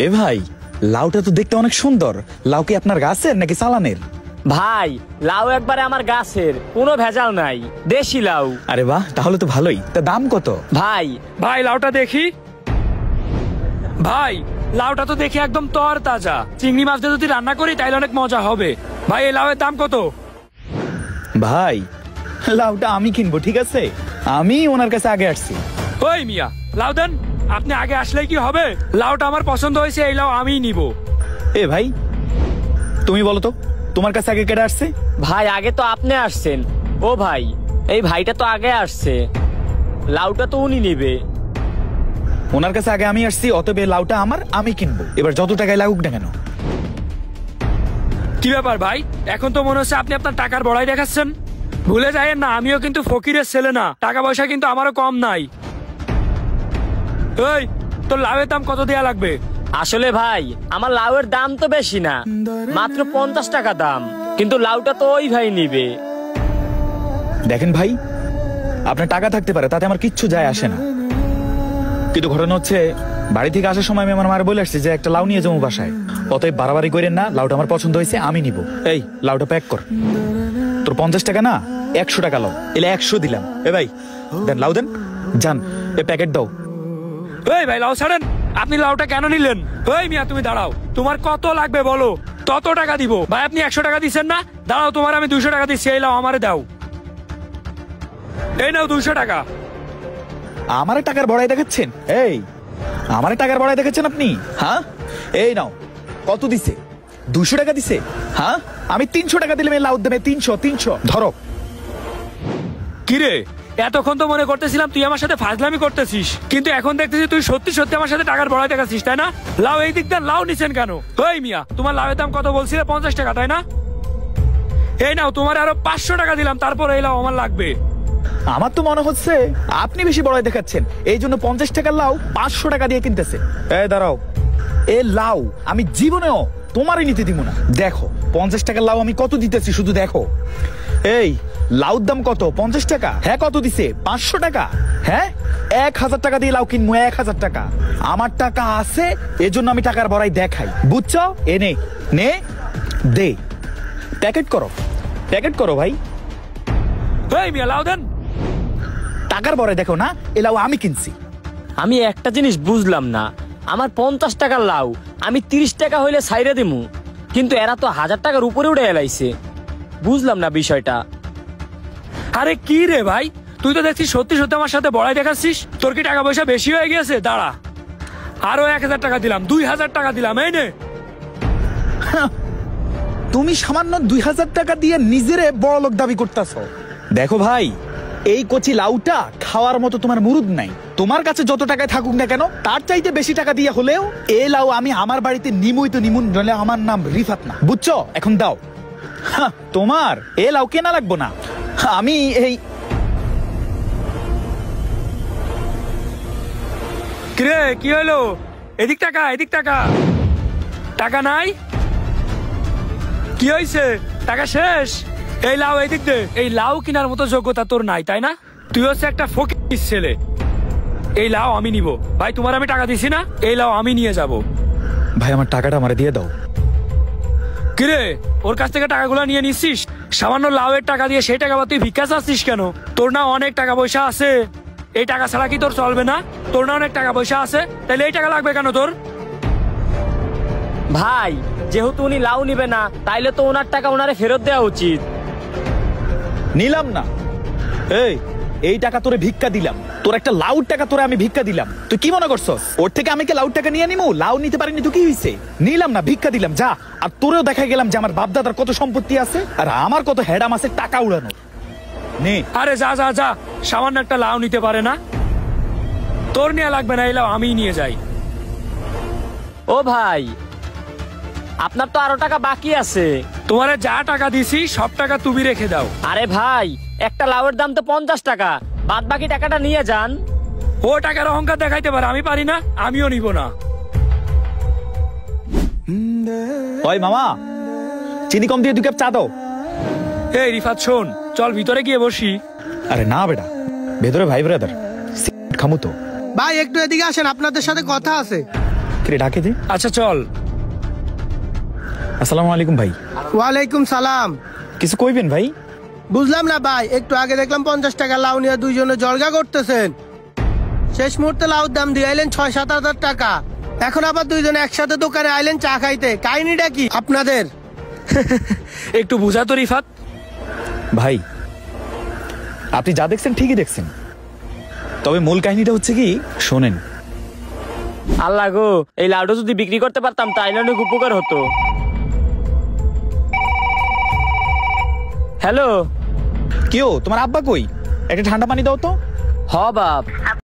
এ ভাই, লাউটা তো দেখতে অনেক সুন্দর। লাউ কি আপনার গাছের নাকি চালানের? ভাই লাউ একবারে আমার গাছের, কোনো ভেজাল নাই, দেশি লাউ। আরে বাহ, তাহলে তো ভালোই। তা দাম কত? ভাই ভাই লাউটা দেখি। ভাই লাউটা তো দেখি একদম তর তাজা। চিংড়ি মাছ দিয়ে যদি রান্না করি তাইলে অনেক মজা হবে। ভাই এই লাউয়ের দাম কত? ভাই লাউটা আমি কিনবো, ঠিক আছে? আমি ওনার কাছে আগে আসছি। ওই মিয়া, লাউ দেন। আপনি আগে আসলে কি হবে? লাউটা আমার পছন্দ হয়েছে, এই লাউ আমিই নিব। এ ভাই, তুমি বলো তো তোমার কাছে আগে কেটে আসছে? ভাই আগে তো আপনি আসছেন। ও ভাই, এই ভাইটা তো আগে আসছে, লাউটা তো উনি নিবে। ওনার কাছে আগে আমি আসছি, অতএব এই লাউটা আমার, আমি কিনবো। এবার যত টাকায় লাগুক না কেন। কি ব্যাপার ভাই, এখন তো মনে হচ্ছে আপনি আপনার টাকার বড়াই দেখাচ্ছেন। ভুলে যায়েন না, আমিও কিন্তু ফকিরের ছেলে না, টাকা পয়সা কিন্তু আমারও কম নাই। এই তোর লাউয়ের দাম কত দেয়া লাগবে? আসলে ভাই আমার লাউয়ের দাম তো বেশি না, মাত্র 50 টাকা দাম, কিন্তু লাউটা তো ওই ভাই নিবে। দেখেন ভাই, আপনার টাকা থাকতে পারে, তাতে আমার কিচ্ছু যায় আসে না, কিন্তু ঘটনা হচ্ছে বাড়ি থেকে আসার সময় আমি আমার মার বলে আসছি যে একটা লাউ নিয়ে যাবো বাসায়। অতএব বাড়াবাড়ি করেন না, লাউটা আমার পছন্দ হয়েছে, আমি নিব। এই লাউটা প্যাক কর। তোর 50 টাকা না, 100 টাকা লাও, এলে 100 দিলাম। এ ভাই দেন, লাউ দেন, যান এ প্যাকেট দাও। এই ভাই লাউ ছাড়েন, আপনি লাউটা কেন নিলেন? ওই মিয়া তুমি দাঁড়াও, তোমার কত লাগবে বলো, তত টাকা দিব। ভাই আপনি 100 টাকা দিচ্ছেন না, দাঁড়াও তোমার আমি 200 টাকা দিচ্ছি, এই লাউ আমারে দাও। এই নাও 200 টাকা। আমারে টাকার বড়াই দেখাচ্ছেন? এই আমারে টাকার বড়াই দেখাচ্ছেন আপনি? হ্যাঁ, এই নাও। কত দিছে? 200 টাকা দিছে? হ্যাঁ, আমি 300 টাকা দিলাম এই লাউ দেবে। 300 ধরো। কিরে, এতক্ষণ তো মনে করতেছিলাম তুই আমার সাথে ফাজলামি করতেছিস, কিন্তু এখন দেখতেছি তুই সত্যি সত্যি আমার সাথে টাকার বড়াই দেখাচ্ছিস, তাই না? লাউ এই দিক দিয়ে লাউ নিছেন কেন? ওই মিয়া, তোমার লাউয়ের দাম কত বলছিলে? 50 টাকা, তাই না? এই নাও, তোমার আরো 500 টাকা দিলাম, তারপর এই লাউ আমার লাগবে। আমার তো মনে হচ্ছে আপনি বেশি বড়াই দেখাচ্ছেন, এই জন্য 50 টাকার লাউ 500 টাকা দিয়ে কিনতেছে। এই দাঁড়াও, এ লাউ আমি জীবনেও তোমারই নিতে দিব না। দেখো 50 টাকার লাউ আমি কত দিতেছি, শুধু দেখো। এই লাউর দাম কত? 50 টাকা। হ্যাঁ, কত দিছে? 500 টাকা। হ্যাঁ, 1000 টাকা দিয়ে লাউ কিনবো, 1000 টাকা। আমার টাকা আছে, এজন্য আমি টাকার বড়াই দেখাই, বুঝছো? এ নে নে, দে, প্যাকেট করো, প্যাকেট করো ভাই। এই মিয়া লাউ দেন। টাকার বড়াই দেখো না, এ লাউ আমি কিনছি। আমি একটা জিনিস বুঝলাম না, আমার 50 টাকার লাউ আমি 30 টাকা হইলে ছাইরে দিমু, কিন্তু এরা তো 1000 টাকার উপরে উঠে এলাইছে। বুঝলাম না বিষয়টা। আরে কি রে ভাই, তুই তো দেখছিস সত্যি সত্যি আমার সাথে বড়াই দেখাচ্ছিস। তোর কি টাকা পয়সা বেশি হয়ে গেছে? দাঁড়া, আরো 1000 টাকা দিলাম, 2000 টাকা দিলাম, এই নে। তুমি সামান্য 2000 টাকা দিয়ে নিজেরে বড় লোক দাবি করতেছো। দেখো ভাই, এই কচি লাউটা খাওয়ার মতো তোমার মুরুদ নাই। তোমার কাছে যত টাকায় থাকুক না কেন, তার চাইতে বেশি টাকা দিয়ে হলেও এই লাউ আমি আমার বাড়িতে নিমুই তো নিমুন, নইলে আমার নাম রিফাত না, বুঝছো? এখন দাও। তোমার এ লাউ কেনা লাগবো না, আমি এই। কিরে কি হলো? এদিক টাকা, এদিক টাকা। টাকা নাই? কি হয়েছে? টাকা শেষ? এই লাউ এদিক দে। এই লাউ কেনার মতো যোগ্যতা তোর নাই, তাই না? তুই হচ্ছে একটা ফকির ছেলে। এই লাউ আমি নিব। ভাই তোমার আমি টাকা দিছি না, এই লাউ আমি নিয়ে যাব। ভাই আমার টাকাটা আমারে দিয়ে দাও। কিরে, ওর কাছ থেকে টাকাগুলো নিয়ে নিচ্ছিস? সামান্য লাউয়ের টাকা দিয়ে সেই টাকা তুই ভিক্ষা চাচ্ছিস কেন? তোর না অনেক টাকা পয়সা আছে, এই টাকা ছাড়া কি তোর চলবে না? তোর না অনেক টাকা পয়সা আছে, তাহলে এই টাকা লাগবে কেন তোর? ভাই যেহেতু উনি লাউ নিবে না, তাইলে তো ওনার টাকা ওনারে ফেরত দেওয়া উচিত। নিলাম না। এই টাকা তোরে ভিক্ষা দিলাম, তোর একটা লাউর টাকা তোরে আমি ভিক্ষা দিলাম। তুই কি মনে করছস ওর থেকে আমি কি লাউর টাকা নিয়ে নিমু? লাউ নিতে পারিনি তো কি হইছে? নিলাম না, ভিক্ষা দিলাম, যা। আর তোরেও দেখা গেলাম যে আমার বাপ দাদার কত সম্পত্তি আছে আর আমার কত হেডাম আছে টাকা উড়ানো। নে। আরে যা যা যা, সামান্য একটা লাউ নিতে পারে না? তোর নিয়ে লাগবে না, এই লাউ আমি নিয়ে যাই। ও ভাই, আপনার তো আরো টাকা বাকি আছে। তোমারে যা টাকা দিছি সব টাকা তুমি রেখে দাও। আরে ভাই, একটা লাউয়ের দাম তো 50 টাকা, বাদ বাকি টাকাটা নিয়ে যান। ও টাকার অহংকার দেখাইতে পারে, আমি পারি না, আমিও নিব না। ওই মামা, চিনি কম দিয়ে 2 কাপ চা দাও। এই রিফাত শোন, চল ভিতরে গিয়ে বসি। আরে না বেটা, ভেতরে ভাই ব্রাদার খামু তো। ভাই একটু এদিকে আসেন, আপনাদের সাথে কথা আছে। কিরে ডাকে দে। আচ্ছা চল। আসসালামু আলাইকুম ভাই। ওয়ালাইকুম সালাম। কিছু কইবেন ভাই? বুঝলাম না ভাই, একটু আগে দেখলাম 50 টাকা লাউ নিয়ে দুইজনে জলগা করতেছেন। শেষ মুহূর্তে লাউর দাম দিয়ে আইলেন 6-7 হাজার টাকা। এখন আবার দুইজনে একসাথে দোকানে আইলেন চা খাইতে। কাহিনীটা কি আপনাদের? একটু বুঝা তো রিফাত। ভাই আপনি যা দেখছেন ঠিকই দেখছেন, তবে মূল কাহিনীটা হচ্ছে কি শোনেন। আল্লাহ গো, এই লাউটা যদি বিক্রি করতে পারতাম তাইলে অনেক উপকার হতো। হ্যালো, কেউ তোমার আব্বা কই? একটা ঠান্ডা পানি দাও তো। হ বাপ।